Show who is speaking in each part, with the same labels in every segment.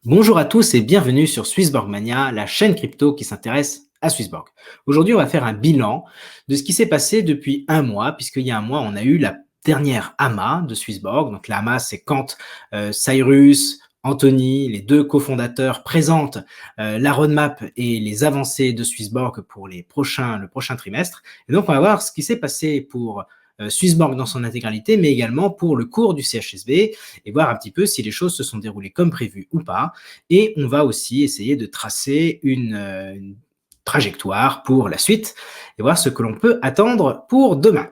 Speaker 1: Bonjour à tous et bienvenue sur Swissborg Mania, la chaîne crypto qui s'intéresse à Swissborg. Aujourd'hui, on va faire un bilan de ce qui s'est passé depuis un mois, puisqu'il y a un mois, on a eu la dernière AMA de Swissborg. Donc la AMA, c'est quand Cyrus, Anthony, les deux cofondateurs, présentent la roadmap et les avancées de Swissborg pour le prochain trimestre. Et donc, on va voir ce qui s'est passé pour Swissborg dans son intégralité, mais également pour le cours du CHSB et voir un petit peu si les choses se sont déroulées comme prévu ou pas. Et on va aussi essayer de tracer une trajectoire pour la suite et voir ce que l'on peut attendre pour demain.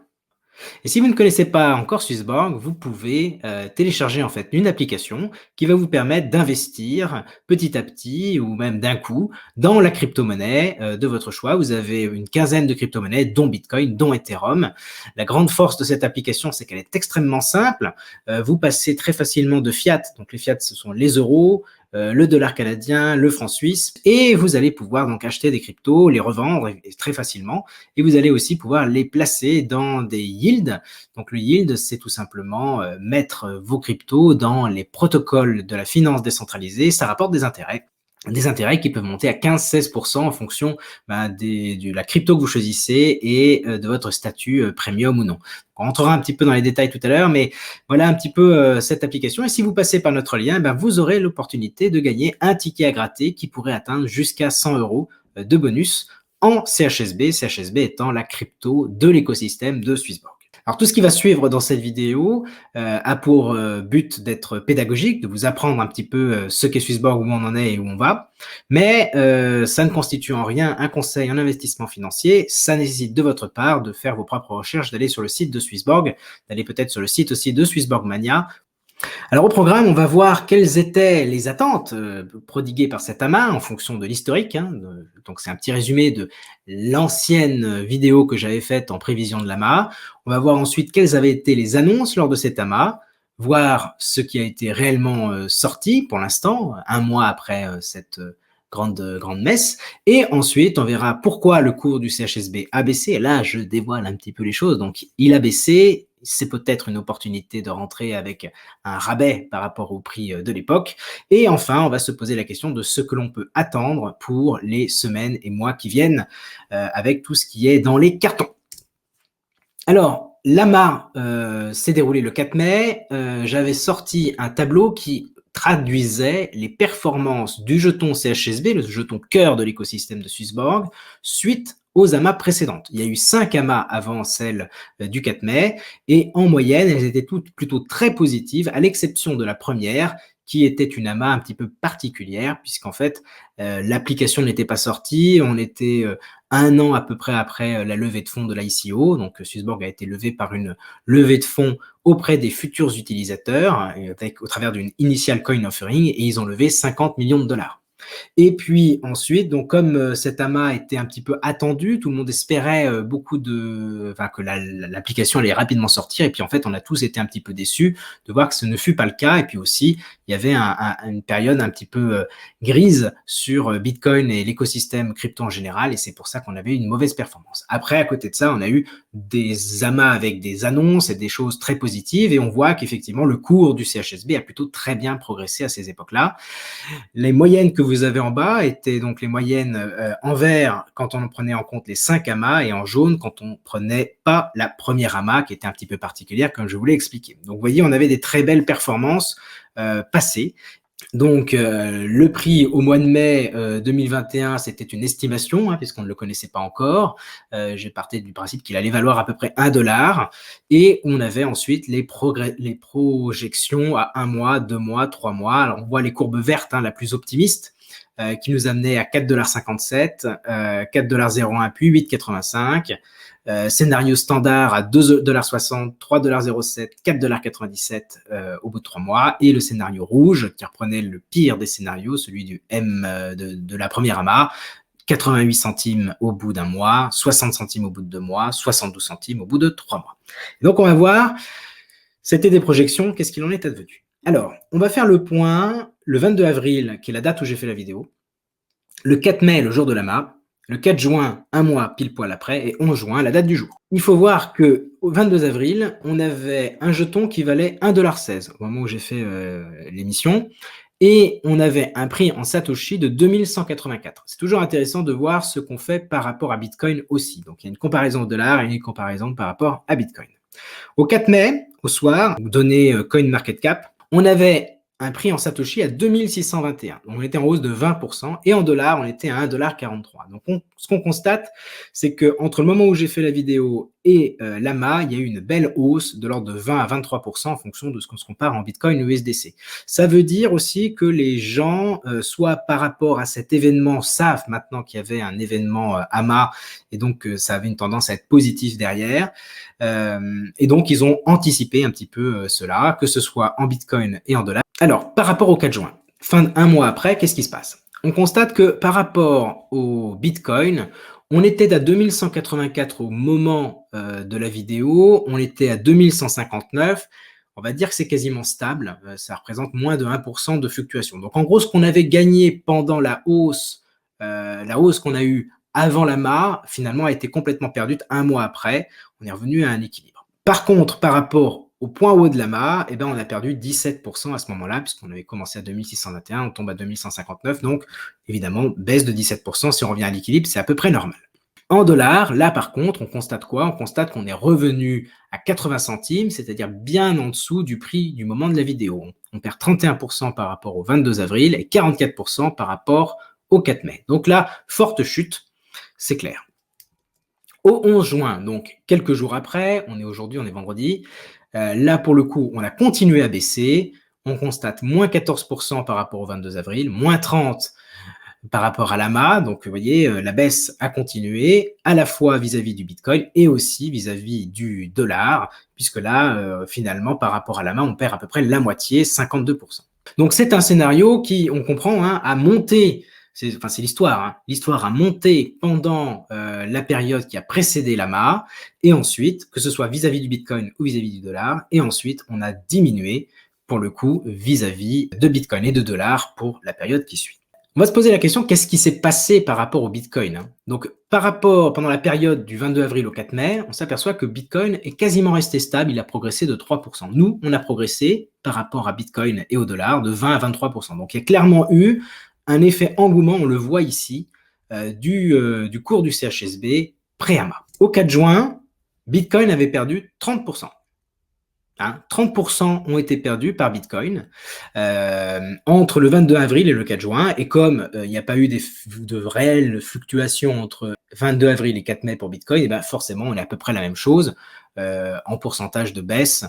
Speaker 1: Et si vous ne connaissez pas encore Swissborg, vous pouvez télécharger en fait une application qui va vous permettre d'investir petit à petit ou même d'un coup dans la crypto-monnaie de votre choix. Vous avez une quinzaine de crypto-monnaies, dont Bitcoin, dont Ethereum. La grande force de cette application, c'est qu'elle est extrêmement simple. Vous passez très facilement de fiat, donc les fiat, ce sont les euros, le dollar canadien, le franc suisse, et vous allez pouvoir donc acheter des cryptos, les revendre très facilement, et vous allez aussi pouvoir les placer dans des yields. Donc le yield, c'est tout simplement mettre vos cryptos dans les protocoles de la finance décentralisée, ça rapporte des intérêts qui peuvent monter à 15-16% en fonction de la crypto que vous choisissez et de votre statut premium ou non. On rentrera un petit peu dans les détails tout à l'heure, mais voilà un petit peu cette application. Et si vous passez par notre lien, vous aurez l'opportunité de gagner un ticket à gratter qui pourrait atteindre jusqu'à 100 € de bonus en CHSB, CHSB étant la crypto de l'écosystème de Swissborg. Alors tout ce qui va suivre dans cette vidéo a pour but d'être pédagogique, de vous apprendre un petit peu ce qu'est Swissborg, où on en est et où on va, mais ça ne constitue en rien un conseil en investissement financier. Ça nécessite de votre part de faire vos propres recherches, d'aller sur le site de Swissborg, d'aller peut-être sur le site aussi de Swissborg Mania. Alors au programme, on va voir quelles étaient les attentes prodiguées par cette AMA en fonction de l'historique. Donc c'est un petit résumé de l'ancienne vidéo que j'avais faite en prévision de l'AMA. On va voir ensuite quelles avaient été les annonces lors de cette AMA, voir ce qui a été réellement sorti pour l'instant, un mois après cette grande messe. Et ensuite, on verra pourquoi le cours du CHSB a baissé. Et là, je dévoile un petit peu les choses. Donc il a baissé. C'est peut-être une opportunité de rentrer avec un rabais par rapport au prix de l'époque. Et enfin, on va se poser la question de ce que l'on peut attendre pour les semaines et mois qui viennent avec tout ce qui est dans les cartons. Alors, l'AMA s'est déroulé le 4 mai. J'avais sorti un tableau qui traduisait les performances du jeton CHSB, le jeton cœur de l'écosystème de Swissborg, suite aux AMA précédentes. Il y a eu 5 AMA avant celle du 4 mai, et en moyenne, elles étaient toutes plutôt très positives, à l'exception de la première, qui était une AMA un petit peu particulière, puisqu'en fait, l'application n'était pas sortie, on était un an à peu près après la levée de fonds de l'ICO, donc Swissborg a été levé par une levée de fonds auprès des futurs utilisateurs, au travers d'une initial coin offering, et ils ont levé 50 millions de dollars. Et puis ensuite, donc comme cette AMA était un petit peu attendue, tout le monde espérait que l'application allait rapidement sortir. Et puis en fait, on a tous été un petit peu déçus de voir que ce ne fut pas le cas. Et puis aussi, il y avait une période un petit peu grise sur Bitcoin et l'écosystème crypto en général. Et c'est pour ça qu'on avait une mauvaise performance. Après, à côté de ça, on a eu des AMA avec des annonces et des choses très positives. Et on voit qu'effectivement, le cours du CHSB a plutôt très bien progressé à ces époques-là. Les moyennes que vous avez en bas étaient donc les moyennes en vert quand on prenait en compte les 5 AMA et en jaune quand on prenait pas la première AMA qui était un petit peu particulière comme je vous l'ai expliqué. Donc vous voyez, on avait des très belles performances passées. Donc le prix au mois de mai 2021, c'était une estimation puisqu'on ne le connaissait pas encore. J'ai parti du principe qu'il allait valoir à peu près 1 $, et on avait ensuite les projections à 1 mois, 2 mois, 3 mois. Alors on voit les courbes vertes, la plus optimiste, qui nous amenait à 4,57 $, 4,01 $, puis 8,85 $. Scénario standard à 2,60 $, 3,07 $, 4,97 $ au bout de 3 mois, et le scénario rouge qui reprenait le pire des scénarios, celui du M de la première AMA, 88 centimes au bout d'un mois, 60 centimes au bout de 2 mois, 72 centimes au bout de 3 mois. Et donc on va voir, c'était des projections, qu'est-ce qu'il en est advenu? Alors, on va faire le point le 22 avril, qui est la date où j'ai fait la vidéo, le 4 mai, le jour de l'AMA, le 4 juin, un mois pile poil après, et 11 juin, la date du jour. Il faut voir qu'au 22 avril, on avait un jeton qui valait 1,16 $ au moment où j'ai fait l'émission, et on avait un prix en Satoshi de 2184. C'est toujours intéressant de voir ce qu'on fait par rapport à Bitcoin aussi. Donc, il y a une comparaison au dollar et une comparaison par rapport à Bitcoin. Au 4 mai, au soir, données CoinMarketCap, on avait un prix en Satoshi à 2621. Donc, on était en hausse de 20% et en dollars, on était à 1,43 $. Donc, ce qu'on constate, c'est qu'entre le moment où j'ai fait la vidéo et l'AMA, il y a eu une belle hausse de l'ordre de 20 à 23% en fonction de ce qu'on se compare en Bitcoin ou USDC. Ça veut dire aussi que les gens, soit par rapport à cet événement, savent maintenant qu'il y avait un événement AMA et donc ça avait une tendance à être positif derrière. Et donc, ils ont anticipé un petit peu cela, que ce soit en Bitcoin et en dollars. Alors, par rapport au 4 juin, un mois après, qu'est-ce qui se passe? On constate que par rapport au Bitcoin, on était à 2184 au moment de la vidéo, on était à 2159. On va dire que c'est quasiment stable, ça représente moins de 1% de fluctuation. Donc en gros, ce qu'on avait gagné pendant la hausse qu'on a eue avant la MA, finalement a été complètement perdue un mois après. On est revenu à un équilibre. Par contre, par rapport au point haut de la MA, eh ben, on a perdu 17% à ce moment-là, puisqu'on avait commencé à 2621, on tombe à 2159, donc évidemment, baisse de 17%, si on revient à l'équilibre, c'est à peu près normal. En dollars, là par contre, on constate quoi? On constate qu'on est revenu à 80 centimes, c'est-à-dire bien en dessous du prix du moment de la vidéo. On perd 31% par rapport au 22 avril et 44% par rapport au 4 mai. Donc là, forte chute, c'est clair. Au 11 juin, donc quelques jours après, on est vendredi, là pour le coup, on a continué à baisser, on constate moins 14% par rapport au 22 avril, moins 30% par rapport à l'AMA, donc vous voyez, la baisse a continué, à la fois vis-à-vis du Bitcoin et aussi vis-à-vis du dollar, puisque là, finalement, par rapport à l'AMA, on perd à peu près la moitié, 52%. Donc c'est un scénario qui, on comprend, a monté. C'est l'histoire. Hein. L'histoire a monté pendant la période qui a précédé l'AMA, et ensuite, que ce soit vis-à-vis du Bitcoin ou vis-à-vis du dollar, et ensuite, on a diminué, pour le coup, vis-à-vis de Bitcoin et de dollar pour la période qui suit. On va se poser la question, qu'est-ce qui s'est passé par rapport au Bitcoin, hein? Donc, pendant la période du 22 avril au 4 mai, on s'aperçoit que Bitcoin est quasiment resté stable, il a progressé de 3%. Nous, on a progressé par rapport à Bitcoin et au dollar de 20 à 23%. Donc, il y a clairement eu un effet engouement, on le voit ici, du cours du CHSB pré-AMA. Au 4 juin, Bitcoin avait perdu 30%. 30% ont été perdus par Bitcoin entre le 22 avril et le 4 juin. Et comme il n'y a pas eu de réelles fluctuations entre 22 avril et 4 mai pour Bitcoin, et ben forcément, on est à peu près la même chose en pourcentage de baisse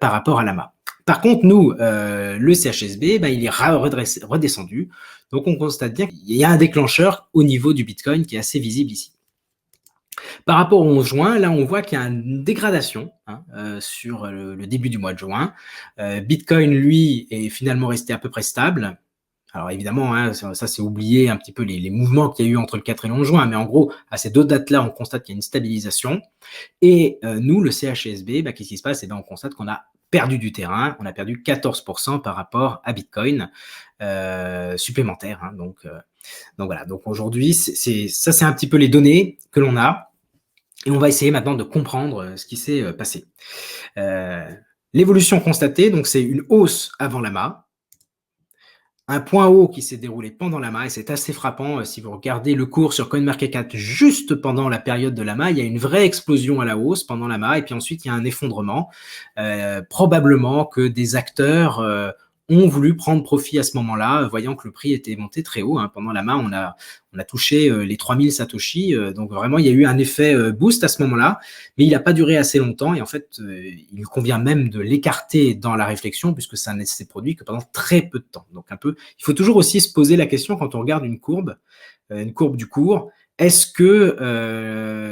Speaker 1: par rapport à l'AMA. Par contre, nous, le CHSB, il est redescendu. Donc, on constate bien qu'il y a un déclencheur au niveau du Bitcoin qui est assez visible ici. Par rapport au 11 juin, là, on voit qu'il y a une dégradation sur le début du mois de juin. Bitcoin, lui, est finalement resté à peu près stable. Alors évidemment, hein, ça c'est oublié un petit peu les mouvements qu'il y a eu entre le 4 et le 11 juin, mais en gros, à ces deux dates-là, on constate qu'il y a une stabilisation. Et nous, le CHSB, qu'est-ce qui se passe? On constate qu'on a perdu du terrain, on a perdu 14% par rapport à Bitcoin supplémentaire. Hein, donc voilà, donc aujourd'hui, ça c'est un petit peu les données que l'on a. Et on va essayer maintenant de comprendre ce qui s'est passé. L'évolution constatée, donc c'est une hausse avant l'AMA, un point haut qui s'est déroulé pendant l'AMA, et c'est assez frappant. Si vous regardez le cours sur CoinMarketCap juste pendant la période de l'AMA, il y a une vraie explosion à la hausse pendant l'AMA, et puis ensuite il y a un effondrement. Probablement que des acteurs ont voulu prendre profit à ce moment-là, voyant que le prix était monté très haut. Hein. Pendant l'AMA, on a touché les 3000 Satoshi, donc vraiment il y a eu un effet boost à ce moment-là, mais il n'a pas duré assez longtemps, et en fait il convient même de l'écarter dans la réflexion, puisque ça ne s'est produit que pendant très peu de temps. Donc il faut toujours aussi se poser la question quand on regarde une courbe du cours, est-ce que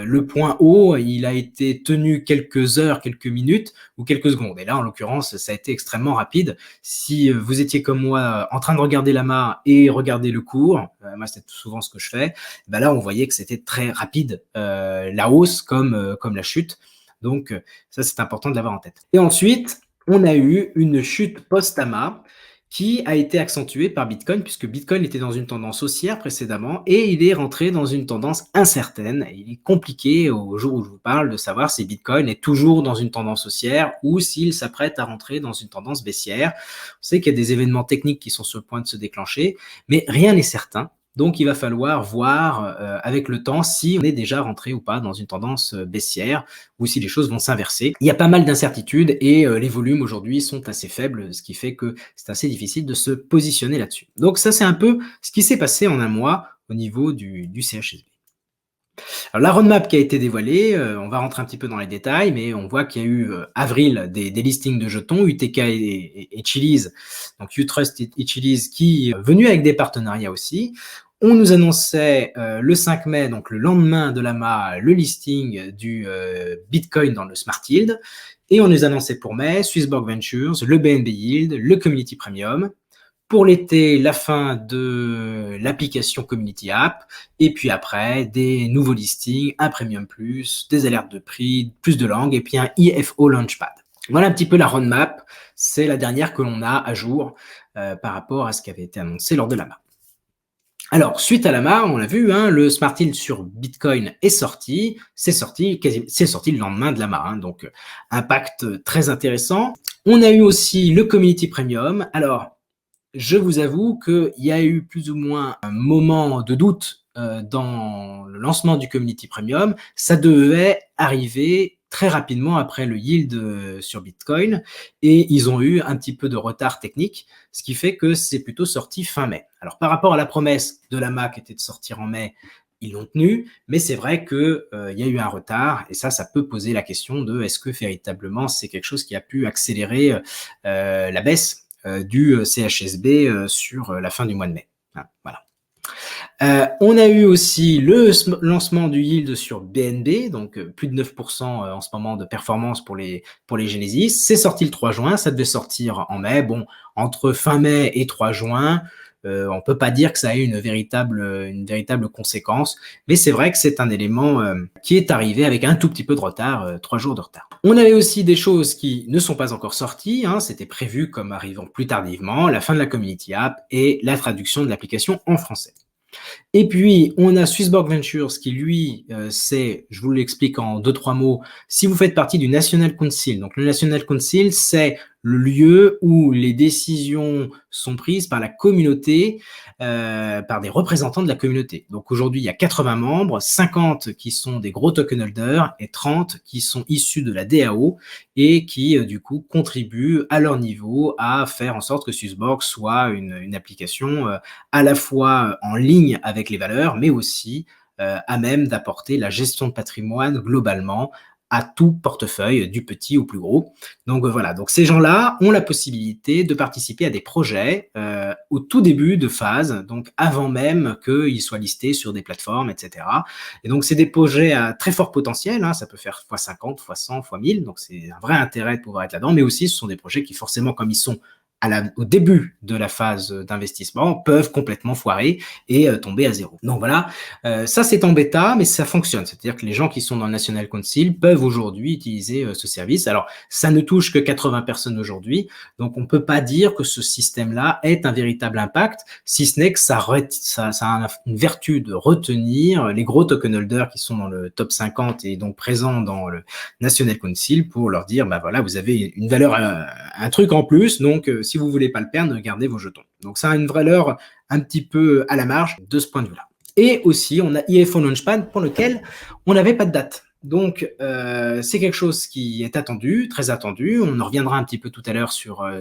Speaker 1: le point haut, il a été tenu quelques heures, quelques minutes ou quelques secondes? Et là, en l'occurrence, ça a été extrêmement rapide. Si vous étiez comme moi en train de regarder l'AMA et regarder le cours, moi c'est souvent ce que je fais, là on voyait que c'était très rapide, la hausse comme la chute. Donc ça c'est important de l'avoir en tête. Et ensuite, on a eu une chute post-AMA qui a été accentué par Bitcoin, puisque Bitcoin était dans une tendance haussière précédemment et il est rentré dans une tendance incertaine. Et il est compliqué au jour où je vous parle de savoir si Bitcoin est toujours dans une tendance haussière ou s'il s'apprête à rentrer dans une tendance baissière. On sait qu'il y a des événements techniques qui sont sur le point de se déclencher, mais rien n'est certain. Donc, il va falloir voir avec le temps si on est déjà rentré ou pas dans une tendance baissière ou si les choses vont s'inverser. Il y a pas mal d'incertitudes et les volumes aujourd'hui sont assez faibles, ce qui fait que c'est assez difficile de se positionner là-dessus. Donc ça, c'est un peu ce qui s'est passé en un mois au niveau du CHSB. Alors, la roadmap qui a été dévoilée, on va rentrer un petit peu dans les détails, mais on voit qu'il y a eu avril des listings de jetons, UTK et Chiliz, donc Utrust et Chiliz qui venu avec des partenariats aussi. On nous annonçait le 5 mai, donc le lendemain de l'AMA, le listing du Bitcoin dans le Smart Yield. Et on nous annonçait pour mai Swissborg Ventures, le BNB Yield, le Community Premium. Pour l'été, la fin de l'application Community App. Et puis après, des nouveaux listings, un Premium Plus, des alertes de prix, plus de langues et puis un IFO Launchpad. Voilà un petit peu la roadmap. C'est la dernière que l'on a à jour par rapport à ce qui avait été annoncé lors de l'AMA. Alors, suite à l'AMA, on l'a vu, hein, le Smart Yield sur Bitcoin est sorti. C'est sorti le lendemain de l'AMA, hein, donc impact très intéressant. On a eu aussi le Community Premium. Alors, je vous avoue qu'il y a eu plus ou moins un moment de doute dans le lancement du Community Premium. Ça devait arriver très rapidement après le yield sur Bitcoin et ils ont eu un petit peu de retard technique, ce qui fait que c'est plutôt sorti fin mai. Alors par rapport à la promesse de l'AMA qui était de sortir en mai, ils l'ont tenu, mais c'est vrai qu'il y a eu un retard et ça peut poser la question de est-ce que véritablement c'est quelque chose qui a pu accélérer la baisse du CHSB sur la fin du mois de mai. Voilà. On a eu aussi le lancement du yield sur BNB, donc plus de 9% en ce moment de performance pour les Genesis. C'est sorti le 3 juin, ça devait sortir en mai. Bon, entre fin mai et 3 juin, on peut pas dire que ça ait une véritable conséquence, mais c'est vrai que c'est un élément qui est arrivé avec un tout petit peu de retard, 3 jours de retard. On avait aussi des choses qui ne sont pas encore sorties, hein, c'était prévu comme arrivant plus tardivement, la fin de la Community App et la traduction de l'application en français. Et puis, on a Swissborg Ventures qui, lui, c'est, je vous l'explique en 2-3 mots, si vous faites partie du National Council. Donc, le National Council, c'est le lieu où les décisions sont prises par la communauté, par des représentants de la communauté. Donc, aujourd'hui, il y a 80 membres, 50 qui sont des gros token holders et 30 qui sont issus de la DAO et qui, du coup, contribuent à leur niveau à faire en sorte que Swissborg soit une application à la fois en ligne avec les valeurs, mais aussi à même d'apporter la gestion de patrimoine globalement à tout portefeuille, du petit au plus gros. Donc voilà, donc ces gens-là ont la possibilité de participer à des projets au tout début de phase, donc avant même qu'ils soient listés sur des plateformes, etc. Et donc c'est des projets à très fort potentiel, hein, ça peut faire x50, x100, x1000, donc c'est un vrai intérêt de pouvoir être là-dedans, mais aussi ce sont des projets qui forcément, comme ils sont au début de la phase d'investissement, peuvent complètement foirer et tomber à zéro. Donc voilà, ça c'est en bêta, mais ça fonctionne. C'est-à-dire que les gens qui sont dans le National Council peuvent aujourd'hui utiliser ce service. Alors, ça ne touche que 80 personnes aujourd'hui, donc on ne peut pas dire que ce système-là ait un véritable impact, si ce n'est que ça a une vertu de retenir les gros token holders qui sont dans le top 50 et donc présents dans le National Council pour leur dire, bah voilà, vous avez une valeur, un truc en plus, donc si vous voulez pas le perdre, gardez vos jetons. Donc ça a une valeur un petit peu à la marge de ce point de vue-là. Et aussi, on a IFO Launchpad pour lequel on n'avait pas de date. Donc, c'est quelque chose qui est attendu, très attendu. On en reviendra un petit peu tout à l'heure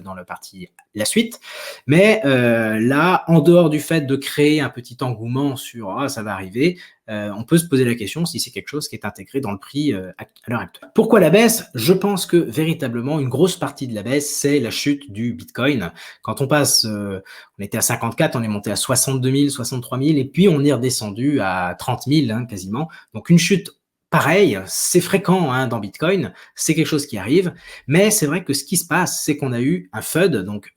Speaker 1: dans la partie la suite. Mais là, en dehors du fait de créer un petit engouement sur ça va arriver, on peut se poser la question si c'est quelque chose qui est intégré dans le prix à l'heure actuelle. Pourquoi la baisse? Je pense que véritablement, une grosse partie de la baisse, c'est la chute du Bitcoin. Quand on passe, on était à 54, on est monté à 62 000, 63 000, et puis on est redescendu à 30 000 hein, quasiment. Donc une chute pareil, c'est fréquent hein, dans Bitcoin, c'est quelque chose qui arrive, mais c'est vrai que ce qui se passe, c'est qu'on a eu un FUD, donc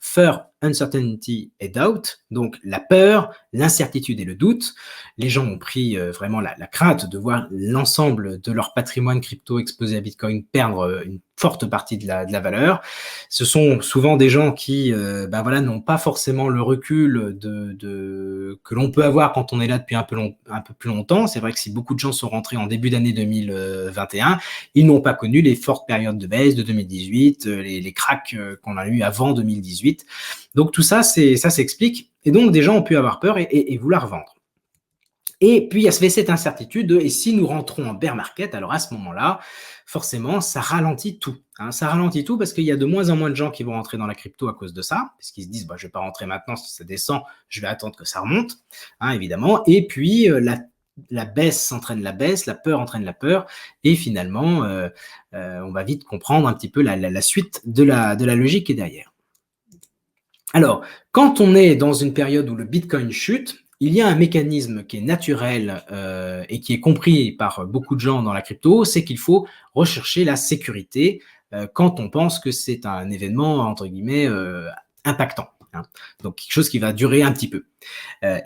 Speaker 1: uncertainty et doubt, donc la peur, l'incertitude et le doute. Les gens ont pris vraiment la crainte de voir l'ensemble de leur patrimoine crypto exposé à Bitcoin perdre une forte partie de la valeur. Ce sont souvent des gens qui voilà, n'ont pas forcément le recul que l'on peut avoir quand on est là depuis un peu plus longtemps. C'est vrai que si beaucoup de gens sont rentrés en début d'année 2021, ils n'ont pas connu les fortes périodes de baisse de 2018, les cracks qu'on a eu avant 2018. Donc tout ça, ça s'explique. Et donc des gens ont pu avoir peur et vouloir vendre. Et puis, il y avait cette incertitude de « et si nous rentrons en bear market ?» Alors à ce moment-là, forcément, ça ralentit tout. Ça ralentit tout parce qu'il y a de moins en moins de gens qui vont rentrer dans la crypto à cause de ça, parce qu'ils se disent je ne vais pas rentrer maintenant, si ça descend, je vais attendre que ça remonte, évidemment. Et puis, la baisse entraîne la baisse, la peur entraîne la peur, et finalement, on va vite comprendre un petit peu la suite de la logique qui est derrière. Alors, quand on est dans une période où le Bitcoin chute, il y a un mécanisme qui est naturel et qui est compris par beaucoup de gens dans la crypto, c'est qu'il faut rechercher la sécurité quand on pense que c'est un événement, entre guillemets, impactant. Donc, quelque chose qui va durer un petit peu.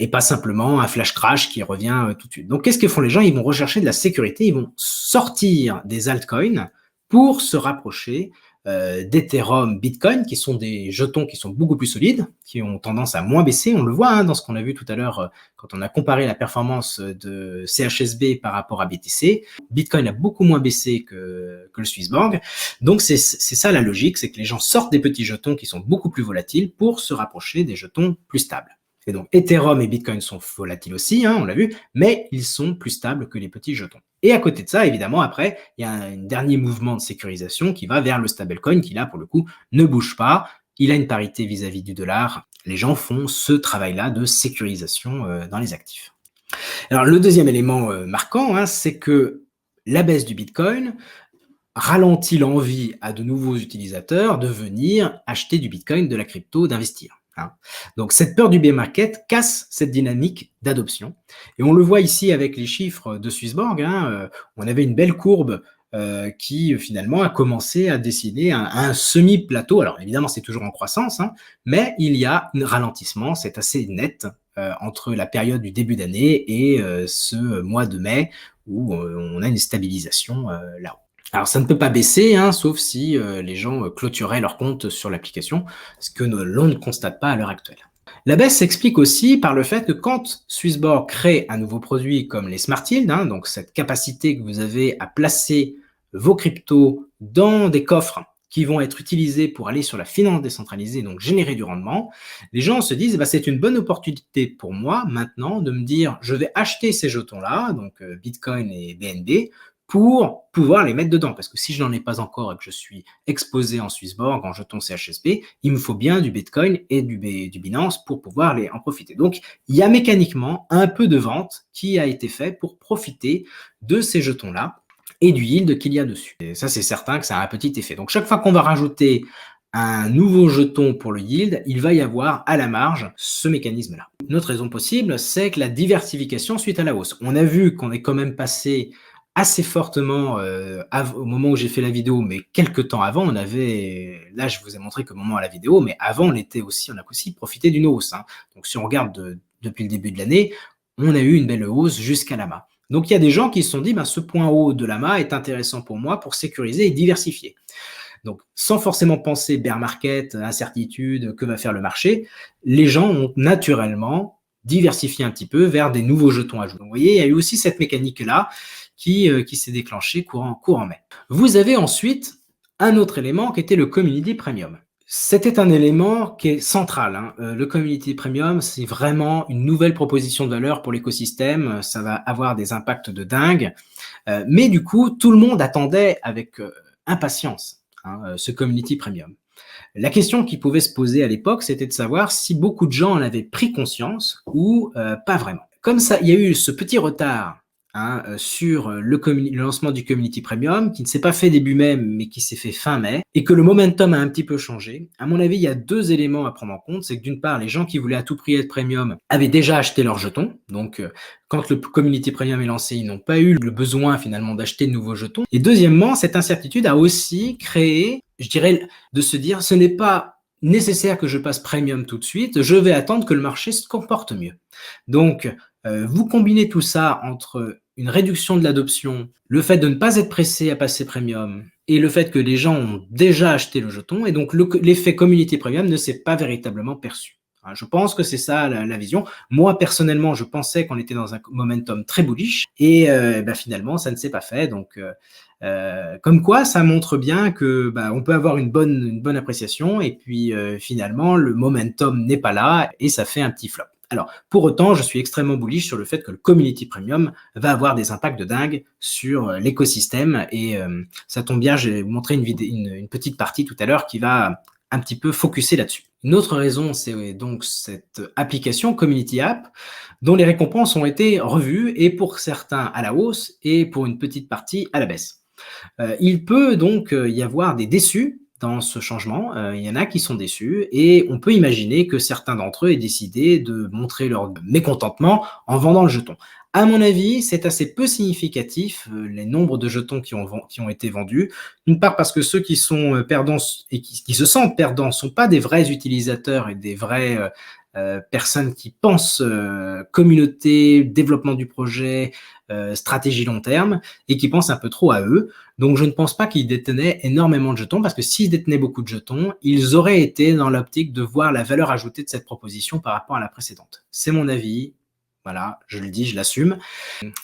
Speaker 1: Et pas simplement un flash crash qui revient tout de suite. Donc, qu'est-ce que font les gens? Ils vont rechercher de la sécurité, ils vont sortir des altcoins pour se rapprocher d'Ethereum, Bitcoin, qui sont des jetons qui sont beaucoup plus solides, qui ont tendance à moins baisser. On le voit dans ce qu'on a vu tout à l'heure quand on a comparé la performance de CHSB par rapport à BTC. Bitcoin a beaucoup moins baissé que le Swissborg. Donc c'est ça la logique, c'est que les gens sortent des petits jetons qui sont beaucoup plus volatiles pour se rapprocher des jetons plus stables. Et donc Ethereum et Bitcoin sont volatiles aussi, on l'a vu, mais ils sont plus stables que les petits jetons. Et à côté de ça, évidemment, après, il y a un dernier mouvement de sécurisation qui va vers le stablecoin qui, là, pour le coup, ne bouge pas. Il a une parité vis-à-vis du dollar. Les gens font ce travail-là de sécurisation dans les actifs. Alors, le deuxième élément marquant, c'est que la baisse du Bitcoin ralentit l'envie à de nouveaux utilisateurs de venir acheter du Bitcoin, de la crypto, d'investir. Donc cette peur du bear market casse cette dynamique d'adoption. Et on le voit ici avec les chiffres de Swissborg. On avait une belle courbe qui finalement a commencé à dessiner un semi-plateau. Alors évidemment, c'est toujours en croissance, mais il y a un ralentissement, c'est assez net entre la période du début d'année et ce mois de mai où on a une stabilisation là-haut. Alors, ça ne peut pas baisser, sauf si les gens clôturaient leur compte sur l'application, ce que l'on ne constate pas à l'heure actuelle. La baisse s'explique aussi par le fait que quand Swissborg crée un nouveau produit comme les Smart Yield, donc cette capacité que vous avez à placer vos cryptos dans des coffres qui vont être utilisés pour aller sur la finance décentralisée, donc générer du rendement, les gens se disent c'est une bonne opportunité pour moi maintenant de me dire je vais acheter ces jetons-là, donc Bitcoin et BNB, pour pouvoir les mettre dedans. Parce que si je n'en ai pas encore et que je suis exposé en Swissborg, en jetons CHSB, il me faut bien du Bitcoin et du Binance pour pouvoir en profiter. Donc, il y a mécaniquement un peu de vente qui a été fait pour profiter de ces jetons-là et du yield qu'il y a dessus. Et ça, c'est certain que ça a un petit effet. Donc, chaque fois qu'on va rajouter un nouveau jeton pour le yield, il va y avoir à la marge ce mécanisme-là. Une autre raison possible, c'est que la diversification suite à la hausse. On a vu qu'on est quand même passé assez fortement au moment où j'ai fait la vidéo, mais quelques temps avant, on avait, là je vous ai montré que moment à la vidéo, mais avant on a aussi profité d'une hausse. Donc si on regarde depuis le début de l'année, on a eu une belle hausse jusqu'à l'AMA. Donc il y a des gens qui se sont dit, ce point haut de l'AMA est intéressant pour moi pour sécuriser et diversifier. Donc sans forcément penser bear market, incertitude, que va faire le marché, les gens ont naturellement diversifié un petit peu vers des nouveaux jetons à jouer. Donc vous voyez, il y a eu aussi cette mécanique-là qui s'est déclenché courant mai. Vous avez ensuite un autre élément qui était le Community Premium. C'était un élément qui est central. Le Community Premium, c'est vraiment une nouvelle proposition de valeur pour l'écosystème. Ça va avoir des impacts de dingue. Mais du coup, tout le monde attendait avec impatience ce Community Premium. La question qui pouvait se poser à l'époque, c'était de savoir si beaucoup de gens en avaient pris conscience ou pas vraiment. Comme ça, il y a eu ce petit retard sur le lancement du Community Premium, qui ne s'est pas fait début mai, mais qui s'est fait fin mai, et que le momentum a un petit peu changé. À mon avis, il y a deux éléments à prendre en compte. C'est que d'une part, les gens qui voulaient à tout prix être premium avaient déjà acheté leurs jetons. Donc, quand le Community Premium est lancé, ils n'ont pas eu le besoin finalement d'acheter de nouveaux jetons. Et deuxièmement, cette incertitude a aussi créé, je dirais, de se dire, ce n'est pas nécessaire que je passe premium tout de suite, je vais attendre que le marché se comporte mieux. Donc, vous combinez tout ça entre une réduction de l'adoption, le fait de ne pas être pressé à passer premium et le fait que les gens ont déjà acheté le jeton et donc l'effet community premium ne s'est pas véritablement perçu. Hein, je pense que c'est ça la vision. Moi, personnellement, je pensais qu'on était dans un momentum très bullish et bah, finalement, ça ne s'est pas fait. Donc, comme quoi, ça montre bien que bah, on peut avoir une bonne appréciation et puis finalement, le momentum n'est pas là et ça fait un petit flop. Alors, pour autant, je suis extrêmement bullish sur le fait que le Community Premium va avoir des impacts de dingue sur l'écosystème et ça tombe bien, j'ai montré une petite partie tout à l'heure qui va un petit peu focuser là-dessus. Une autre raison, c'est donc cette application Community App dont les récompenses ont été revues et pour certains à la hausse et pour une petite partie à la baisse. Il peut donc y avoir des déçus dans ce changement. Il y en a qui sont déçus et on peut imaginer que certains d'entre eux aient décidé de montrer leur mécontentement en vendant le jeton. À mon avis, c'est assez peu significatif les nombres de jetons qui ont été vendus. D'une part parce que ceux qui sont perdants et qui se sentent perdants ne sont pas des vrais utilisateurs et des vraies personnes qui pensent communauté, développement du projet, stratégie long terme et qui pensent un peu trop à eux. Donc, je ne pense pas qu'ils détenaient énormément de jetons parce que s'ils détenaient beaucoup de jetons, ils auraient été dans l'optique de voir la valeur ajoutée de cette proposition par rapport à la précédente. C'est mon avis. Voilà, je le dis, je l'assume.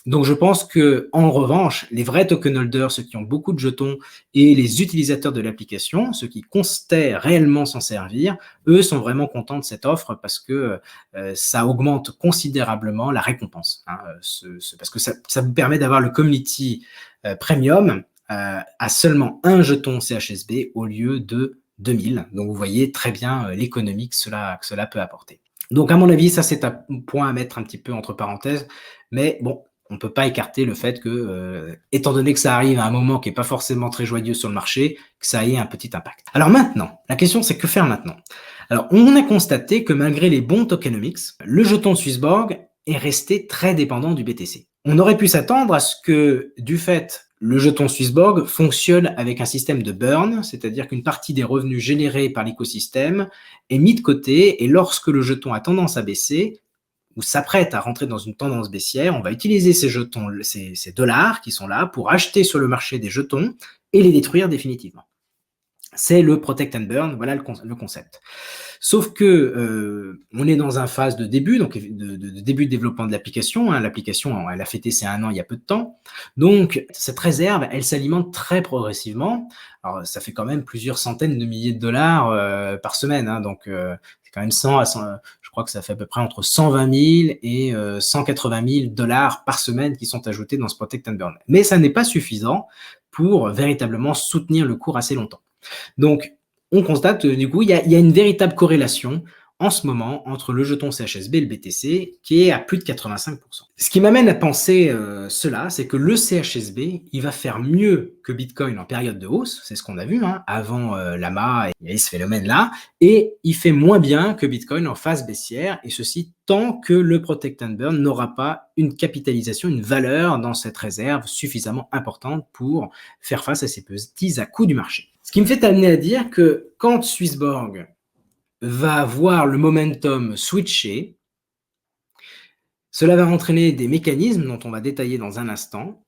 Speaker 1: Donc, je pense que, en revanche, les vrais token holders, ceux qui ont beaucoup de jetons, et les utilisateurs de l'application, ceux qui comptaient réellement s'en servir, eux sont vraiment contents de cette offre parce que ça augmente considérablement la récompense. Hein, parce que ça vous permet d'avoir le community premium à seulement un jeton CHSB au lieu de 2000. Donc, vous voyez très bien l'économie que cela peut apporter. Donc, à mon avis, ça, c'est un point à mettre un petit peu entre parenthèses. Mais bon, on ne peut pas écarter le fait que, étant donné que ça arrive à un moment qui n'est pas forcément très joyeux sur le marché, que ça ait un petit impact. Alors maintenant, la question, c'est que faire maintenant? Alors, on a constaté que malgré les bons tokenomics, le jeton Swissborg est resté très dépendant du BTC. On aurait pu s'attendre à ce que, du fait, le jeton Swissborg fonctionne avec un système de burn, c'est-à-dire qu'une partie des revenus générés par l'écosystème est mis de côté et lorsque le jeton a tendance à baisser ou s'apprête à rentrer dans une tendance baissière, on va utiliser ces jetons, ces dollars qui sont là pour acheter sur le marché des jetons et les détruire définitivement. C'est le protect and burn, voilà le concept. Sauf que on est dans une phase de début, donc de début de développement de l'application. Hein. L'application, elle a fêté ses 1 an il y a peu de temps. Donc, cette réserve, elle s'alimente très progressivement. Alors, ça fait quand même plusieurs centaines de milliers de dollars par semaine. Hein. Donc, c'est quand même 100 à 100, je crois que ça fait à peu près entre 120 000 et 180 000 dollars par semaine qui sont ajoutés dans ce protect and burn. Mais ça n'est pas suffisant pour véritablement soutenir le cours assez longtemps. Donc, on constate du coup, il y a une véritable corrélation en ce moment entre le jeton CHSB et le BTC qui est à plus de 85%. Ce qui m'amène à penser cela, c'est que le CHSB, il va faire mieux que Bitcoin en période de hausse, c'est ce qu'on a vu hein, avant l'AMA, il y a ce phénomène-là, et il fait moins bien que Bitcoin en phase baissière, et ceci tant que le Protect and Burn n'aura pas une capitalisation, une valeur dans cette réserve suffisamment importante pour faire face à ces petits à-coups du marché. Ce qui me fait amener à dire que quand Swissborg va voir le momentum switcher, cela va entraîner des mécanismes dont on va détailler dans un instant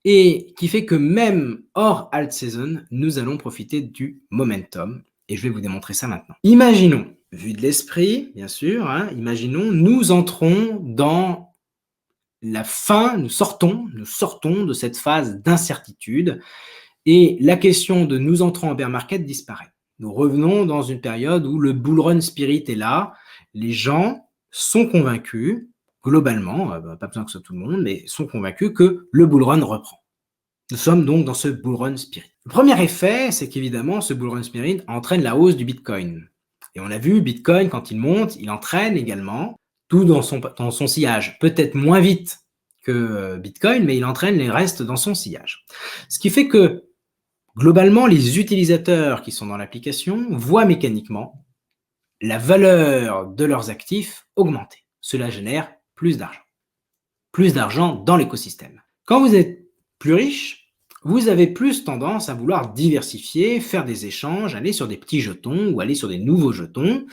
Speaker 1: et qui fait que même hors alt season, nous allons profiter du momentum et je vais vous démontrer ça maintenant. Imaginons, vu de l'esprit, bien sûr, hein, imaginons, nous entrons dans la fin, nous sortons de cette phase d'incertitude et la question de nous entrons en bear market disparaît. Nous revenons dans une période où le bull run spirit est là. Les gens sont convaincus, globalement, pas besoin que ce soit tout le monde, mais sont convaincus que le bull run reprend. Nous sommes donc dans ce bull run spirit. Le premier effet, c'est qu'évidemment, ce bull run spirit entraîne la hausse du Bitcoin. Et on a vu, Bitcoin, quand il monte, il entraîne également tout dans son sillage. Peut-être moins vite que Bitcoin, mais il entraîne les restes dans son sillage. Ce qui fait que globalement, les utilisateurs qui sont dans l'application voient mécaniquement la valeur de leurs actifs augmenter. Cela génère plus d'argent dans l'écosystème. Quand vous êtes plus riche, vous avez plus tendance à vouloir diversifier, faire des échanges, aller sur des petits jetons ou aller sur des nouveaux jetons.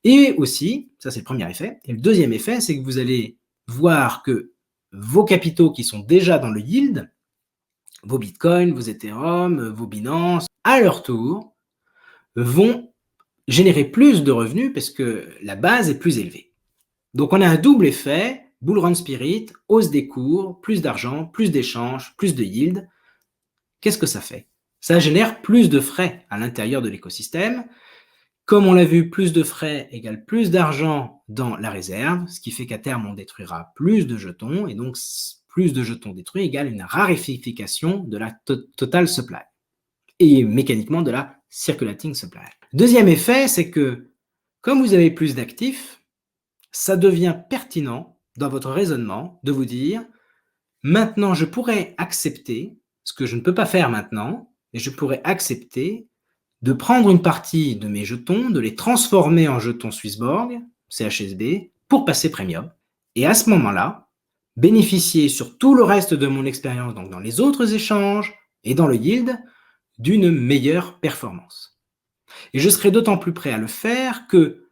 Speaker 1: Et aussi, ça c'est le premier effet. Et le deuxième effet, c'est que vous allez voir que vos capitaux qui sont déjà dans le yield, vos bitcoins, vos Ethereum, vos Binance, à leur tour, vont générer plus de revenus parce que la base est plus élevée. Donc on a un double effet, bull run spirit, hausse des cours, plus d'argent, plus d'échanges, plus de yield. Qu'est-ce que ça fait? Ça génère plus de frais à l'intérieur de l'écosystème. Comme on l'a vu, plus de frais égale plus d'argent dans la réserve, ce qui fait qu'à terme, on détruira plus de jetons, et donc plus de jetons détruits égale une raréfication de la total supply, et mécaniquement de la circulating supply. Deuxième effet, c'est que comme vous avez plus d'actifs, ça devient pertinent dans votre raisonnement de vous dire « Maintenant, je pourrais accepter ce que je ne peux pas faire maintenant, et je pourrais accepter de prendre une partie de mes jetons, de les transformer en jetons Swissborg, CHSB, pour passer premium. Et à ce moment-là, bénéficier sur tout le reste de mon expérience, donc dans les autres échanges et dans le yield, d'une meilleure performance. Et je serai d'autant plus prêt à le faire que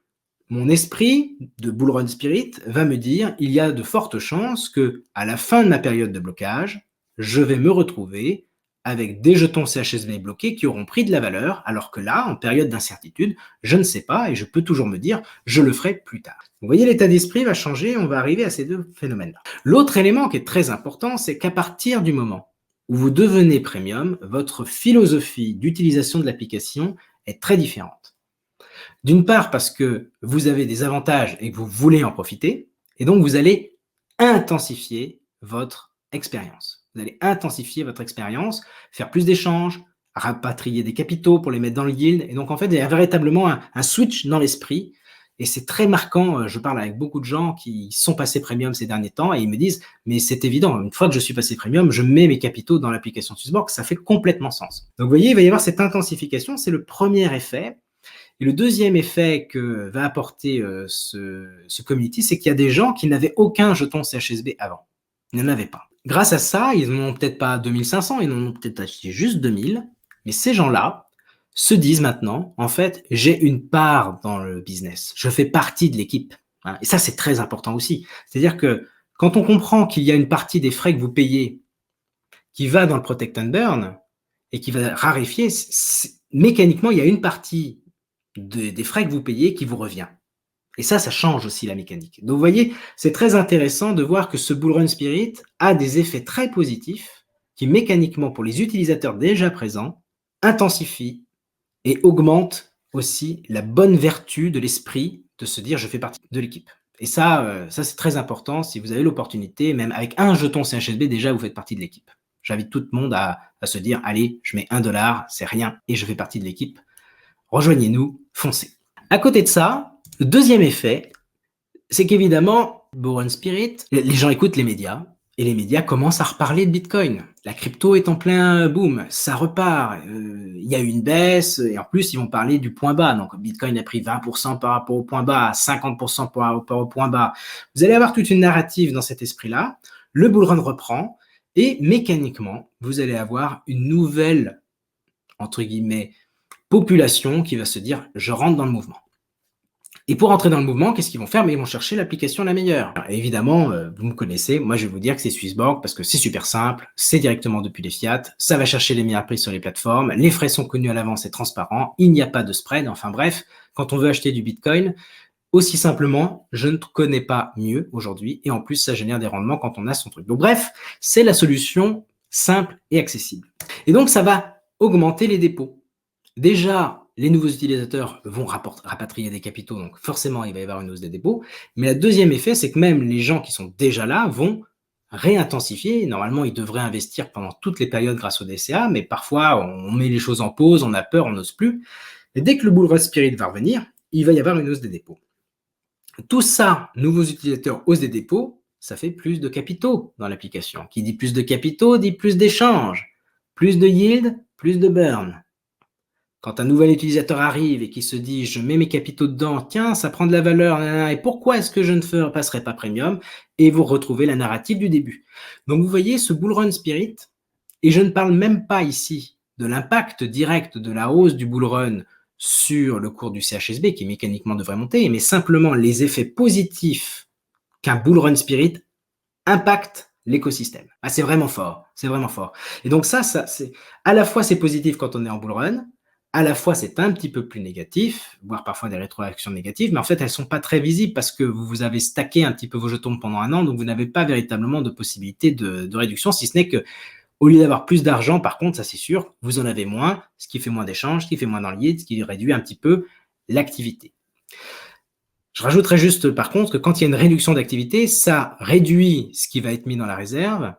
Speaker 1: mon esprit de bull run spirit va me dire il y a de fortes chances que, à la fin de ma période de blocage, je vais me retrouver avec des jetons CHSB bloqués qui auront pris de la valeur, alors que là, en période d'incertitude, je ne sais pas et je peux toujours me dire je le ferai plus tard. Vous voyez, l'état d'esprit va changer, on va arriver à ces deux phénomènes-là. L'autre élément qui est très important, c'est qu'à partir du moment où vous devenez premium, votre philosophie d'utilisation de l'application est très différente. D'une part parce que vous avez des avantages et que vous voulez en profiter, et donc vous allez intensifier votre expérience. Vous allez intensifier votre expérience, faire plus d'échanges, rapatrier des capitaux pour les mettre dans le yield, et donc en fait il y a véritablement un switch dans l'esprit, et c'est très marquant. Je parle avec beaucoup de gens qui sont passés premium ces derniers temps, et ils me disent mais c'est évident, une fois que je suis passé premium, je mets mes capitaux dans l'application Swissborg, ça fait complètement sens. Donc vous voyez, il va y avoir cette intensification, c'est le premier effet. Et le deuxième effet que va apporter ce community, c'est qu'il y a des gens qui n'avaient aucun jeton CHSB avant. Ils n'en avaient pas. Grâce à ça, ils n'en ont peut-être pas 2500, ils n'en ont peut-être acheté juste 2000, mais ces gens-là se disent maintenant, en fait, j'ai une part dans le business, je fais partie de l'équipe. Et ça, c'est très important aussi. C'est-à-dire que quand on comprend qu'il y a une partie des frais que vous payez qui va dans le Protect and Burn et qui va raréfier, mécaniquement, il y a une partie des frais que vous payez qui vous revient. Et ça change aussi la mécanique. Donc vous voyez, c'est très intéressant de voir que ce bull run spirit a des effets très positifs qui mécaniquement, pour les utilisateurs déjà présents, intensifient et augmentent aussi la bonne vertu de l'esprit de se dire je fais partie de l'équipe. Et ça c'est très important. Si vous avez l'opportunité, même avec un jeton CHSB, déjà vous faites partie de l'équipe. J'invite tout le monde à se dire allez, je mets $1, c'est rien, et je fais partie de l'équipe. Rejoignez-nous, foncez. À côté de ça, le deuxième effet, c'est qu'évidemment, bull run spirit, les gens écoutent les médias, et les médias commencent à reparler de Bitcoin. La crypto est en plein boom, ça repart, il y a eu une baisse, et en plus, ils vont parler du point bas. Donc, Bitcoin a pris 20% par rapport au point bas, 50% par rapport au point bas. Vous allez avoir toute une narrative dans cet esprit-là. Le bull run reprend, et mécaniquement, vous allez avoir une nouvelle, entre guillemets, population qui va se dire je rentre dans le mouvement. Et pour entrer dans le mouvement, qu'est-ce qu'ils vont faire? Mais ils vont chercher l'application la meilleure. Alors, évidemment, vous me connaissez, moi je vais vous dire que c'est Swissborg parce que c'est super simple, c'est directement depuis les fiat, ça va chercher les meilleurs prix sur les plateformes, les frais sont connus à l'avance et transparents, il n'y a pas de spread, enfin bref, quand on veut acheter du Bitcoin, aussi simplement, je ne connais pas mieux aujourd'hui, et en plus ça génère des rendements quand on a son truc. Donc bref, c'est la solution simple et accessible. Et donc ça va augmenter les dépôts. Déjà, les nouveaux utilisateurs vont rapatrier des capitaux, donc forcément, il va y avoir une hausse des dépôts. Mais le deuxième effet, c'est que même les gens qui sont déjà là vont réintensifier. Normalement, ils devraient investir pendant toutes les périodes grâce au DCA, mais parfois, on met les choses en pause, on a peur, on n'ose plus. Et dès que le bull run spirit va revenir, il va y avoir une hausse des dépôts. Tout ça, nouveaux utilisateurs, hausse des dépôts, ça fait plus de capitaux dans l'application. Qui dit plus de capitaux, dit plus d'échanges. Plus de yield, plus de burn. Quand un nouvel utilisateur arrive et qui se dit « je mets mes capitaux dedans, tiens, ça prend de la valeur, et pourquoi est-ce que je ne passerai pas premium ?» Et vous retrouvez la narrative du début. Donc vous voyez, ce bull run spirit Et je ne parle même pas ici de l'impact direct de la hausse du bull run sur le cours du CHSB, qui mécaniquement devrait monter, mais simplement les effets positifs qu'un bull run spirit impacte l'écosystème. Ah, c'est vraiment fort, c'est vraiment fort. Et donc ça c'est à la fois c'est positif quand on est en bull run, à la fois c'est un petit peu plus négatif, voire parfois des rétroactions négatives, mais en fait elles sont pas très visibles parce que vous avez stacké un petit peu vos jetons pendant un an, donc vous n'avez pas véritablement de possibilité de réduction, si ce n'est que au lieu d'avoir plus d'argent, par contre, ça c'est sûr, vous en avez moins, ce qui fait moins d'échanges, ce qui fait moins dans le yield, ce qui réduit un petit peu l'activité. Je rajouterais juste par contre que quand il y a une réduction d'activité, ça réduit ce qui va être mis dans la réserve,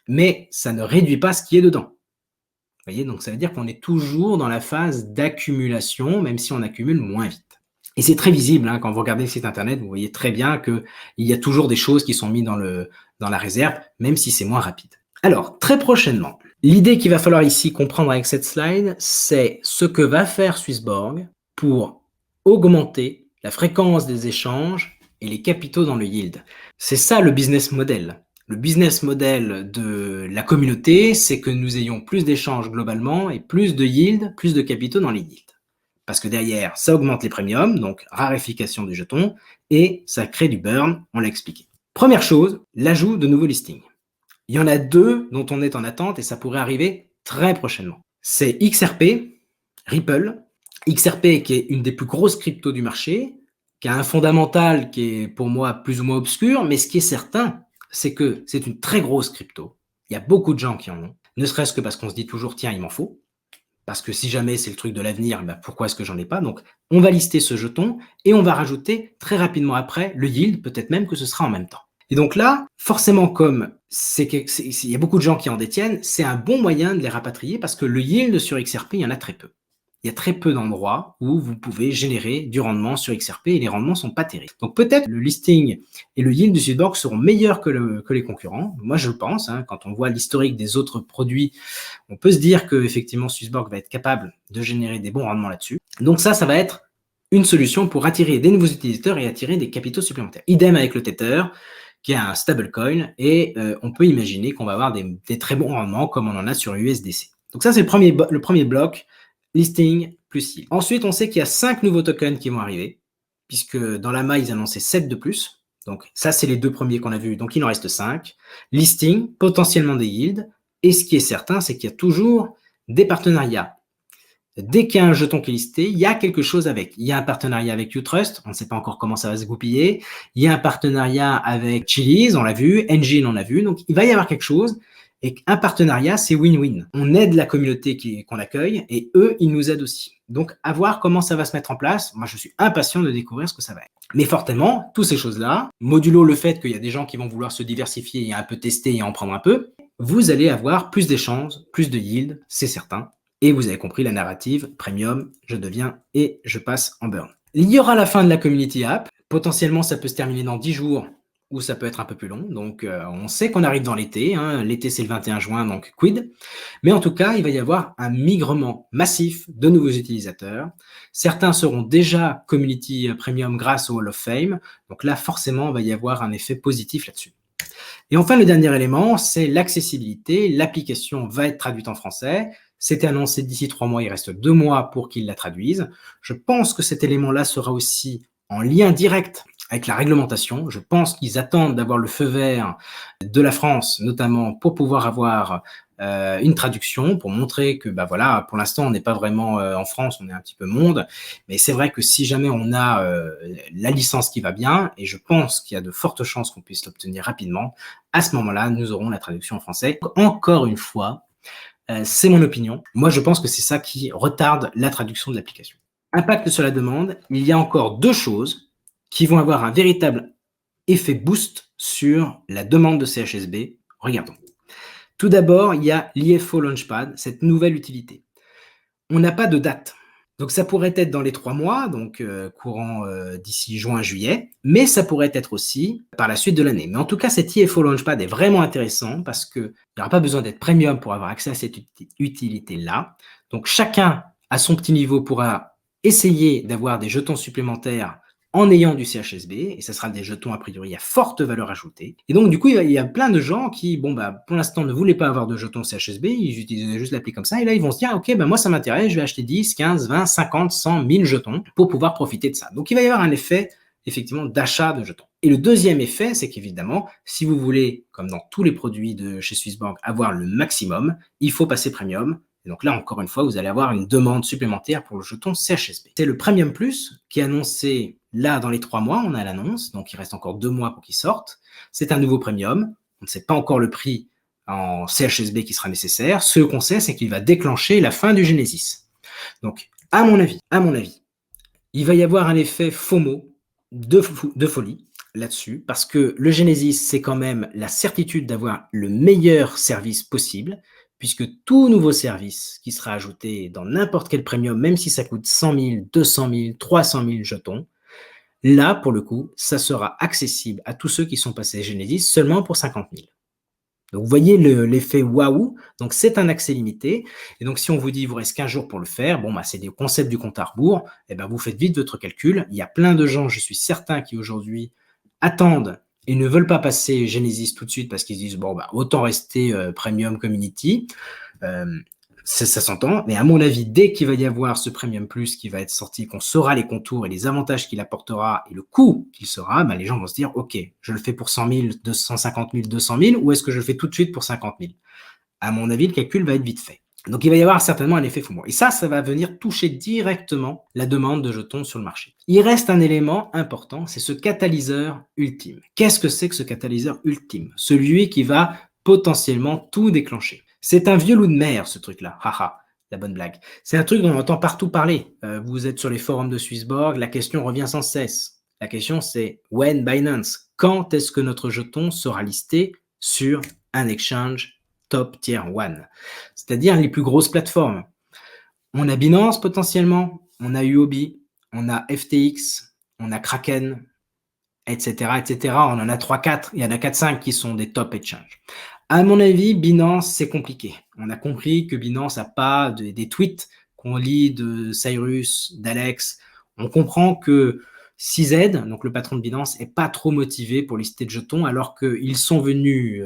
Speaker 1: mais ça ne réduit pas ce qui est dedans. Vous voyez, donc ça veut dire qu'on est toujours dans la phase d'accumulation, même si on accumule moins vite. Et c'est très visible, hein, quand vous regardez le site internet, vous voyez très bien qu'il y a toujours des choses qui sont mises dans la réserve, même si c'est moins rapide. Alors, très prochainement, l'idée qu'il va falloir ici comprendre avec cette slide, c'est ce que va faire Swissborg pour augmenter la fréquence des échanges et les capitaux dans le yield. C'est ça le business model. Le business model de la communauté, c'est que nous ayons plus d'échanges globalement et plus de yield, plus de capitaux dans les yields. Parce que derrière, ça augmente les premiums, donc raréfication du jeton, et ça crée du burn, on l'a expliqué. Première chose, l'ajout de nouveaux listings. Il y en a 2 dont on est en attente et ça pourrait arriver très prochainement. C'est XRP, Ripple. XRP qui est une des plus grosses cryptos du marché, qui a un fondamental qui est pour moi plus ou moins obscur, mais ce qui est certain, c'est que c'est une très grosse crypto. Il y a beaucoup de gens qui en ont, ne serait-ce que parce qu'on se dit toujours, tiens, il m'en faut. Parce que si jamais c'est le truc de l'avenir, ben pourquoi est-ce que j'en ai pas? Donc, on va lister ce jeton et on va rajouter très rapidement après le yield, peut-être même que ce sera en même temps. Et donc là, forcément, comme il y a beaucoup de gens qui en détiennent, c'est un bon moyen de les rapatrier parce que le yield sur XRP, il y en a très peu. Il y a très peu d'endroits où vous pouvez générer du rendement sur XRP et les rendements sont pas terribles. Donc peut-être le listing et le yield du Swissborg seront meilleurs que les concurrents. Moi, je le pense. Hein, quand on voit l'historique des autres produits, on peut se dire que effectivement Swissborg va être capable de générer des bons rendements là-dessus. Donc ça va être une solution pour attirer des nouveaux utilisateurs et attirer des capitaux supplémentaires. Idem avec le Tether, qui est un stablecoin, et on peut imaginer qu'on va avoir des très bons rendements comme on en a sur USDC. Donc ça, c'est le premier bloc, listing plus yield. Ensuite, on sait qu'il y a 5 nouveaux tokens qui vont arriver, puisque dans l'AMA, ils annonçaient 7 de plus. Donc ça, c'est les 2 premiers qu'on a vus, donc il en reste 5. Listing, potentiellement des yields, et ce qui est certain, c'est qu'il y a toujours des partenariats. Dès qu'il y a un jeton qui est listé, il y a quelque chose avec. Il y a un partenariat avec Utrust, on ne sait pas encore comment ça va se goupiller. Il y a un partenariat avec Chiliz, on l'a vu, Engine, on l'a vu. Donc, il va y avoir quelque chose. Et un partenariat, c'est win-win. On aide la communauté qu'on accueille et eux, ils nous aident aussi. Donc, à voir comment ça va se mettre en place. Moi, je suis impatient de découvrir ce que ça va être. Mais fortement, toutes ces choses-là, modulo le fait qu'il y a des gens qui vont vouloir se diversifier et un peu tester et en prendre un peu, vous allez avoir plus d'échanges, plus de yield, c'est certain. Et vous avez compris la narrative, premium, je deviens et je passe en burn. Il y aura la fin de la community app. Potentiellement, ça peut se terminer dans 10 jours ou ça peut être un peu plus long. Donc, on sait qu'on arrive dans l'été. Hein. L'été, c'est le 21 juin, donc quid. Mais en tout cas, il va y avoir un migrement massif de nouveaux utilisateurs. Certains seront déjà community premium grâce au Hall of Fame. Donc là, forcément, il va y avoir un effet positif là-dessus. Et enfin, le dernier élément, c'est l'accessibilité. L'application va être traduite en français. C'était annoncé d'ici 3 mois, il reste 2 mois pour qu'ils la traduisent. Je pense que cet élément-là sera aussi en lien direct avec la réglementation. Je pense qu'ils attendent d'avoir le feu vert de la France, notamment pour pouvoir avoir une traduction, pour montrer que, bah voilà, pour l'instant, on n'est pas vraiment en France, on est un petit peu monde. Mais c'est vrai que si jamais on a la licence qui va bien, et je pense qu'il y a de fortes chances qu'on puisse l'obtenir rapidement, à ce moment-là, nous aurons la traduction en français. Encore une fois, c'est mon opinion. Moi, je pense que c'est ça qui retarde la traduction de l'application. Impact sur la demande, il y a encore 2 choses qui vont avoir un véritable effet boost sur la demande de CHSB. Regardons. Tout d'abord, il y a l'IFO Launchpad, cette nouvelle utilité. On n'a pas de date. Donc, ça pourrait être dans les 3 mois, donc courant d'ici juin-juillet, mais ça pourrait être aussi par la suite de l'année. Mais en tout cas, cet IFO Launchpad est vraiment intéressant parce qu'il n'y aura pas besoin d'être premium pour avoir accès à cette utilité-là. Donc, chacun, à son petit niveau, pourra essayer d'avoir des jetons supplémentaires en ayant du CHSB, et ça sera des jetons a priori à forte valeur ajoutée. Et donc du coup, il y a plein de gens qui, bon bah pour l'instant ne voulaient pas avoir de jetons CHSB, ils utilisaient juste l'appli comme ça, et là ils vont se dire, ok, bah moi ça m'intéresse, je vais acheter 10, 15, 20, 50, 100, 1000 jetons pour pouvoir profiter de ça. Donc il va y avoir un effet effectivement d'achat de jetons. Et le deuxième effet, c'est qu'évidemment, si vous voulez, comme dans tous les produits de chez Swissborg, avoir le maximum, il faut passer premium. Et donc là, encore une fois, vous allez avoir une demande supplémentaire pour le jeton CHSB. C'est le Premium Plus qui est annoncé là dans les 3 mois, on a l'annonce, donc il reste encore 2 mois pour qu'il sorte. C'est un nouveau premium, on ne sait pas encore le prix en CHSB qui sera nécessaire. Ce qu'on sait, c'est qu'il va déclencher la fin du Genesis. Donc, à mon avis, il va y avoir un effet FOMO de folie là-dessus, parce que le Genesis, c'est quand même la certitude d'avoir le meilleur service possible, puisque tout nouveau service qui sera ajouté dans n'importe quel premium, même si ça coûte 100 000, 200 000, 300 000 jetons, là, pour le coup, ça sera accessible à tous ceux qui sont passés Genesis seulement pour 50 000. Donc, vous voyez l'effet waouh. Donc, c'est un accès limité. Et donc, si on vous dit, il vous reste 15 jours pour le faire, bon, bah, c'est des concepts du compte à rebours. Eh ben, vous faites vite votre calcul. Il y a plein de gens, je suis certain, qui aujourd'hui attendent et ne veulent pas passer Genesis tout de suite parce qu'ils se disent, bon, bah, autant rester Premium Community. Ça s'entend, mais à mon avis, dès qu'il va y avoir ce Premium Plus qui va être sorti, qu'on saura les contours et les avantages qu'il apportera et le coût qu'il sera, ben les gens vont se dire, ok, je le fais pour 100 000, 250 000, 200 000, ou est-ce que je le fais tout de suite pour 50 000? À mon avis, le calcul va être vite fait. Donc, il va y avoir certainement un effet FOMO. Et ça va venir toucher directement la demande de jetons sur le marché. Il reste un élément important, c'est ce catalyseur ultime. Qu'est-ce que c'est que ce catalyseur ultime? Celui qui va potentiellement tout déclencher. C'est un vieux loup de mer, ce truc-là. Haha, la bonne blague. C'est un truc dont on entend partout parler. Vous êtes sur les forums de Swissborg, la question revient sans cesse. La question, c'est when Binance? Quand est-ce que notre jeton sera listé sur un exchange top tier 1? C'est-à-dire les plus grosses plateformes. On a Binance potentiellement, on a UOB, on a FTX, on a Kraken, etc., etc. On en a 3-4, il y en a 4-5 qui sont des top exchanges. À mon avis, Binance, c'est compliqué. On a compris que Binance n'a pas des tweets qu'on lit de Cyrus, d'Alex. On comprend que CZ, donc le patron de Binance, n'est pas trop motivé pour lister de jetons, alors qu'ils sont venus,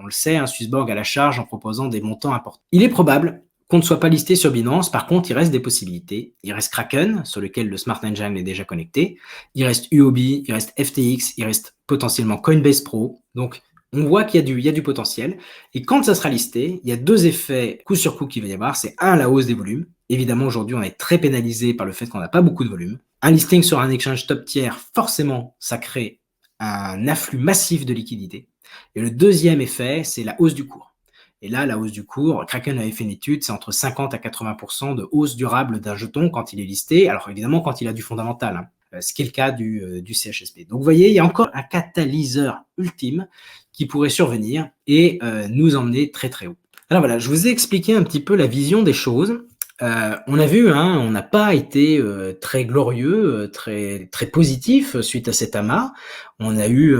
Speaker 1: on le sait, Swissborg à la charge en proposant des montants importants. Il est probable qu'on ne soit pas listé sur Binance. Par contre, il reste des possibilités. Il reste Kraken, sur lequel le Smart Engine est déjà connecté. Il reste UOB, il reste FTX, il reste potentiellement Coinbase Pro. Donc, on voit qu'il y a du potentiel. Et quand ça sera listé, il y a 2 effets coup sur coup qu'il va y avoir. C'est la hausse des volumes. Évidemment, aujourd'hui, on est très pénalisé par le fait qu'on n'a pas beaucoup de volume. Un listing sur un exchange top tier, forcément, ça crée un afflux massif de liquidités. Et le deuxième effet, c'est la hausse du cours. Et là, la hausse du cours, Kraken avait fait une étude, c'est entre 50 à 80% de hausse durable d'un jeton quand il est listé. Alors évidemment, quand il a du fondamental, ce qui est le cas du CHSB. Donc vous voyez, il y a encore un catalyseur ultime qui pourrait survenir et nous emmener très très haut. Alors voilà, je vous ai expliqué un petit peu la vision des choses. On a vu, on n'a pas été très glorieux, très, très positif suite à cet amas. On a eu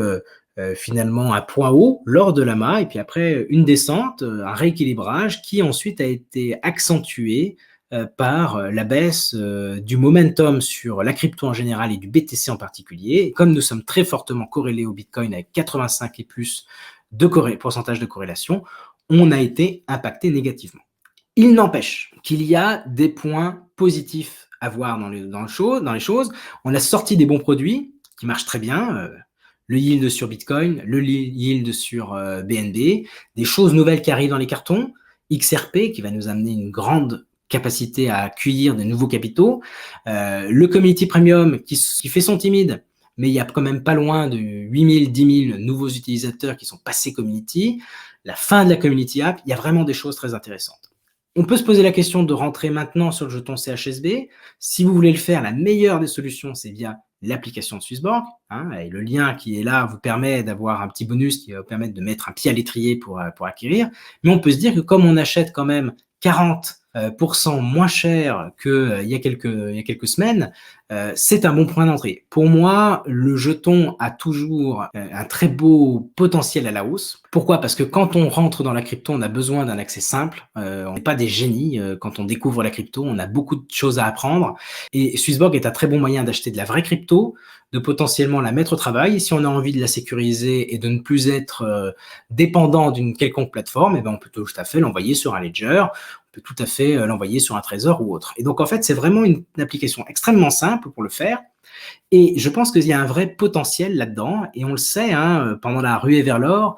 Speaker 1: finalement un point haut lors de l'amas et puis après une descente, un rééquilibrage qui ensuite a été accentué par la baisse du momentum sur la crypto en général et du BTC en particulier. Et comme nous sommes très fortement corrélés au Bitcoin avec 85 et plus de pourcentage de corrélation, on a été impacté négativement. Il n'empêche qu'il y a des points positifs à voir dans les choses. On a sorti des bons produits qui marchent très bien, le yield sur Bitcoin, le yield sur BNB, des choses nouvelles qui arrivent dans les cartons, XRP qui va nous amener une grande capacité à accueillir de nouveaux capitaux, le Community Premium qui fait son timide, mais il y a quand même pas loin de 8 000, 10 000 nouveaux utilisateurs qui sont passés Community, la fin de la Community App, il y a vraiment des choses très intéressantes. On peut se poser la question de rentrer maintenant sur le jeton CHSB. Si vous voulez le faire, la meilleure des solutions, c'est via l'application de Swissborg. Et le lien qui est là vous permet d'avoir un petit bonus qui va vous permettre de mettre un pied à l'étrier pour acquérir. Mais on peut se dire que comme on achète quand même 40 moins cher qu'il y a quelques semaines, c'est un bon point d'entrée. Pour moi, le jeton a toujours un très beau potentiel à la hausse. Pourquoi? Parce que quand on rentre dans la crypto, on a besoin d'un accès simple. On n'est pas des génies. Quand on découvre la crypto, on a beaucoup de choses à apprendre. Et Swissborg est un très bon moyen d'acheter de la vraie crypto, de potentiellement la mettre au travail. Et si on a envie de la sécuriser et de ne plus être dépendant d'une quelconque plateforme, eh ben on peut tout à fait l'envoyer sur un ledger, on peut tout à fait l'envoyer sur un trésor ou autre. Et donc en fait, c'est vraiment une application extrêmement simple pour le faire. Et je pense qu'il y a un vrai potentiel là-dedans. Et on le sait, hein, pendant la ruée vers l'or,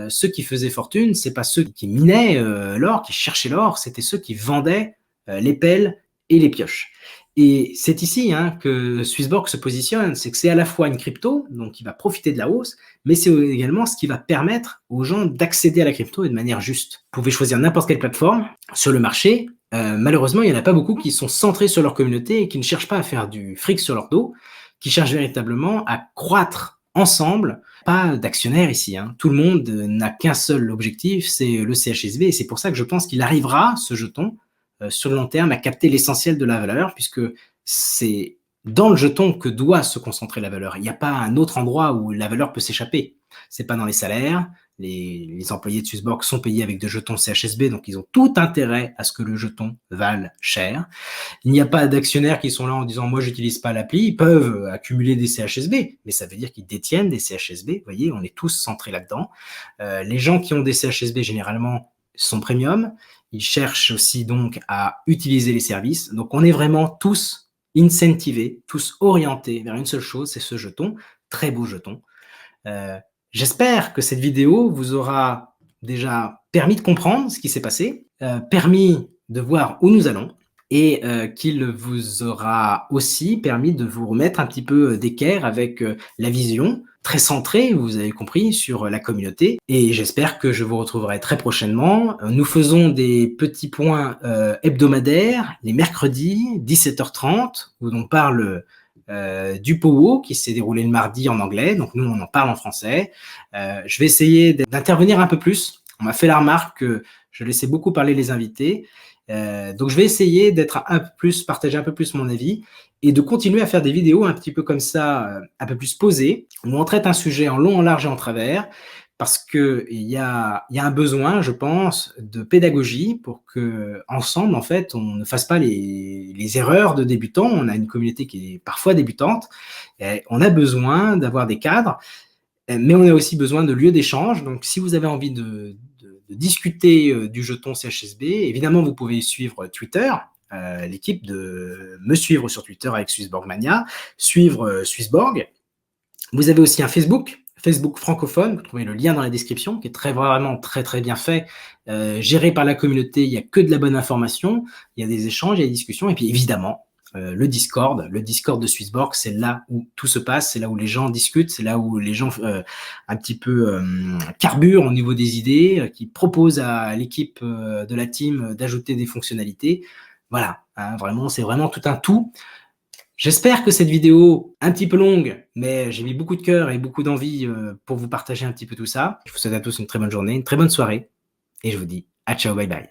Speaker 1: ceux qui faisaient fortune, c'est pas ceux qui minaient l'or, qui cherchaient l'or, c'était ceux qui vendaient les pelles et les pioches. Et c'est ici hein, que Swissborg se positionne, c'est que c'est à la fois une crypto, donc qui va profiter de la hausse, mais c'est également ce qui va permettre aux gens d'accéder à la crypto de manière juste. Vous pouvez choisir n'importe quelle plateforme sur le marché. Malheureusement, il n'y en a pas beaucoup qui sont centrés sur leur communauté et qui ne cherchent pas à faire du fric sur leur dos, qui cherchent véritablement à croître ensemble. Pas d'actionnaires ici. Hein. Tout le monde n'a qu'un seul objectif, c'est le CHSB. Et c'est pour ça que je pense qu'il arrivera, ce jeton, sur le long terme, à capter l'essentiel de la valeur, puisque c'est dans le jeton que doit se concentrer la valeur. Il n'y a pas un autre endroit où la valeur peut s'échapper. C'est pas dans les salaires. Les employés de Swissborg sont payés avec des jetons CHSB, donc ils ont tout intérêt à ce que le jeton vale cher. Il n'y a pas d'actionnaires qui sont là en disant « moi, j'utilise pas l'appli ». Ils peuvent accumuler des CHSB, mais ça veut dire qu'ils détiennent des CHSB. Vous voyez, on est tous centrés là-dedans. Les gens qui ont des CHSB, généralement, sont premium. Ils cherchent aussi donc à utiliser les services. Donc, on est vraiment tous incentivés, tous orientés vers une seule chose, c'est ce jeton, très beau jeton. J'espère que cette vidéo vous aura déjà permis de comprendre ce qui s'est passé, permis de voir où nous allons et qu'il vous aura aussi permis de vous remettre un petit peu d'équerre avec la vision très centrée, vous avez compris, sur la communauté. Et j'espère que je vous retrouverai très prochainement. Nous faisons des petits points hebdomadaires les mercredis, 17h30, où on parle du Powo qui s'est déroulé le mardi en anglais, donc nous on en parle en français. Je vais essayer d'intervenir un peu plus. On m'a fait la remarque que je laissais beaucoup parler les invités, donc je vais essayer d'être un peu plus, partager un peu plus mon avis et de continuer à faire des vidéos un petit peu comme ça, un peu plus posées, où on traite un sujet en long, en large et en travers, parce qu'il y a un besoin, je pense, de pédagogie pour que ensemble, en fait, on ne fasse pas les erreurs de débutants. On a une communauté qui est parfois débutante. Et on a besoin d'avoir des cadres, mais on a aussi besoin de lieux d'échange. Donc, si vous avez envie de discuter du jeton CHSB, évidemment, vous pouvez suivre Twitter, l'équipe de me suivre sur Twitter avec Swissborg Mania, suivre Swissborg. Vous avez aussi un Facebook francophone, vous trouvez le lien dans la description, qui est vraiment très bien fait, géré par la communauté, il n'y a que de la bonne information, il y a des échanges, il y a des discussions, et puis évidemment, le Discord de Swissborg, c'est là où tout se passe, c'est là où les gens discutent, c'est là où les gens un petit peu carburent au niveau des idées, qui proposent à l'équipe de la team d'ajouter des fonctionnalités. Voilà, hein, vraiment, c'est vraiment tout un tout. J'espère que cette vidéo, un petit peu longue, mais j'ai mis beaucoup de cœur et beaucoup d'envie pour vous partager un petit peu tout ça. Je vous souhaite à tous une très bonne journée, une très bonne soirée, et je vous dis à ciao, bye bye.